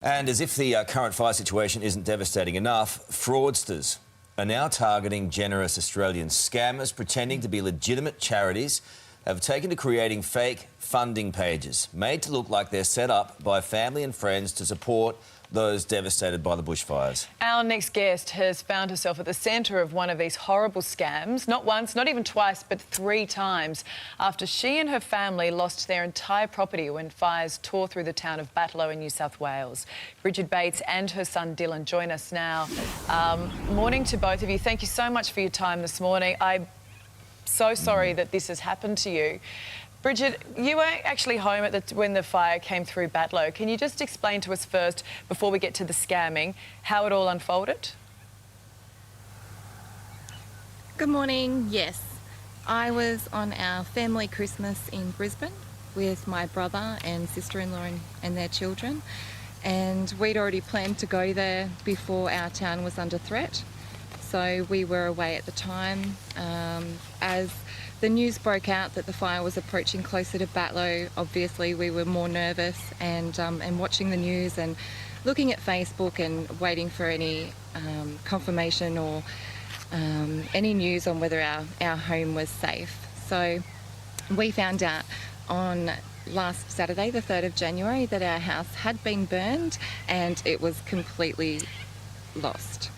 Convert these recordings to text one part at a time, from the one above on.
And as if the current fire situation isn't devastating enough, fraudsters are now targeting generous Australian scammers pretending to be legitimate charities have taken to creating fake funding pages made to look like they're set up by family and friends to support those devastated by the bushfires. Our next guest has found herself at the centre of one of these horrible scams, not once, not even twice, but 3 times, after she and her family lost their entire property when fires tore through the town of Batlow in New South Wales. Bridget Bates and her son Dylan join us now. Morning to both of you. Thank you so much for your time this morning. I'm so sorry that this has happened to you. Bridget, you were actually home at when the fire came through Batlow. Can you just explain to us first, before we get to the scamming, how it all unfolded? Good morning. Yes, I was on our family Christmas in Brisbane with my brother and sister-in-law and their children, and we'd already planned to go there before our town was under threat. So we were away at the time. As the news broke out that the fire was approaching closer to Batlow, obviously we were more nervous and watching the news and looking at Facebook and waiting for any confirmation or any news on whether our home was safe. So we found out on last Saturday, the 3rd of January, that our house had been burned and it was completely lost.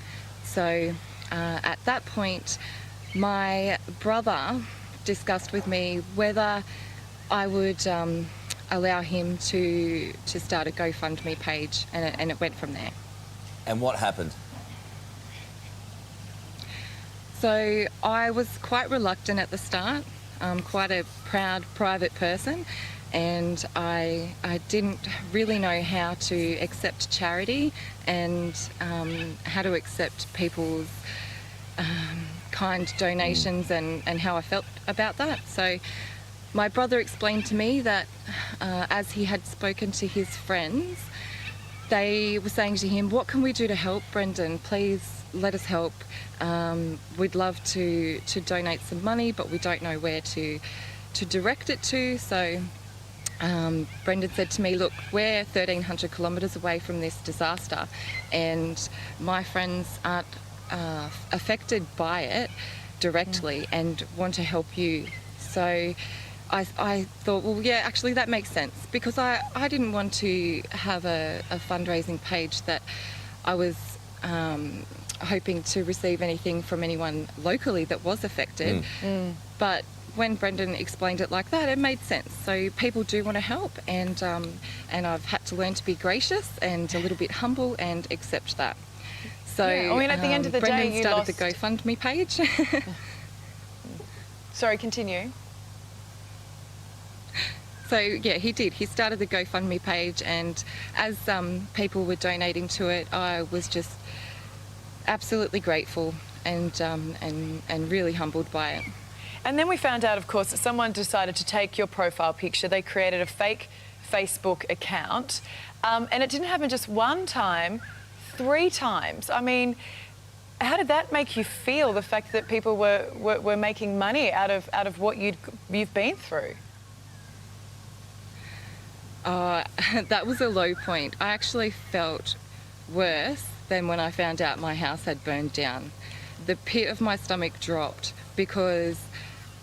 So at that point, my brother discussed with me whether I would allow him to start a GoFundMe page, and it went from there. And what happened? So I was quite reluctant at the start. I'm quite a proud private person, and I didn't really know how to accept charity and how to accept people's kind donations and how I felt about that. So my brother explained to me that as he had spoken to his friends, they were saying to him, "What can we do to help, Brendan? Please let us help. We'd love to donate some money, but we don't know where to direct it to." So Brendan said to me, "Look, we're 1,300 kilometres away from this disaster, and my friends aren't affected by it directly and want to help you." So I thought, well, yeah, actually that makes sense, because I didn't want to have a fundraising page that I was hoping to receive anything from anyone locally that was affected. But when Brendan explained it like that, it made sense. So people do want to help, and I've had to learn to be gracious and a little bit humble and accept that. So yeah, I mean, at the end of the Brendan day, you started lost... the GoFundMe page. Sorry, continue. So yeah, he did. He started the GoFundMe page, and as people were donating to it, I was just absolutely grateful and really humbled by it. And then we found out, of course, that someone decided to take your profile picture. They created a fake Facebook account, and it didn't happen just one time, 3 times. I mean, how did that make you feel, the fact that people were making money out of what you've been through? That was a low point. I actually felt worse than when I found out my house had burned down. The pit of my stomach dropped, because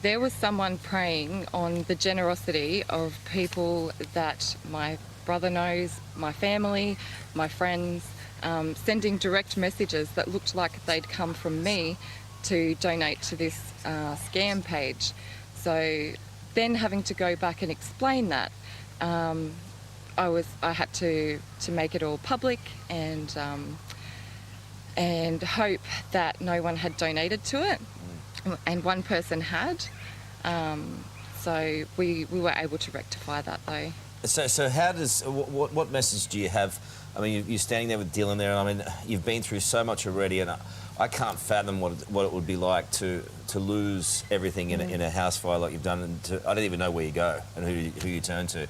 there was someone preying on the generosity of people that my brother knows, my family, my friends, sending direct messages that looked like they'd come from me to donate to this scam page. So then having to go back and explain that, I had to make it all public and hope that no one had donated to it, and one person had. So we were able to rectify that though. So how does, what message do you have? I mean, you're standing there with Dylan there, and I mean, you've been through so much already, and I can't fathom what it would be like to lose everything in a house fire like you've done, and I don't even know where you go and who you turn to.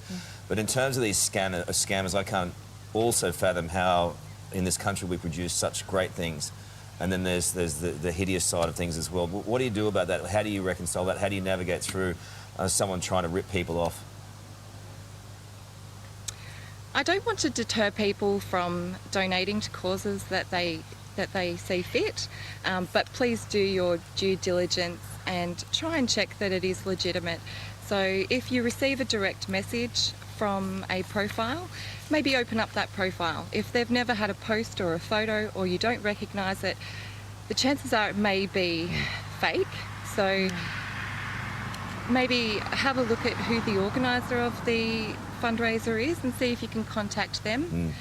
But in terms of these scammers, I can't also fathom how in this country we produce such great things, and then there's the hideous side of things as well. What do you do about that? How do you reconcile that? How do you navigate through someone trying to rip people off? I don't want to deter people from donating to causes that they see fit, but please do your due diligence and try and check that it is legitimate. So if you receive a direct message from a profile, maybe open up that profile. If they've never had a post or a photo, or you don't recognise it, the chances are it may be fake. So maybe have a look at who the organiser of the fundraiser is and see if you can contact them.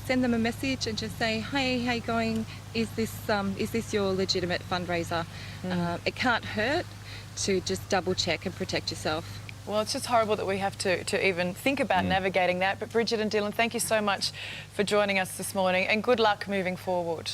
Send them a message and just say, hey, how you going? Is this your legitimate fundraiser? It can't hurt to just double check and protect yourself. Well, it's just horrible that we have to even think about navigating that. But Bridget and Dylan, thank you so much for joining us this morning, and good luck moving forward.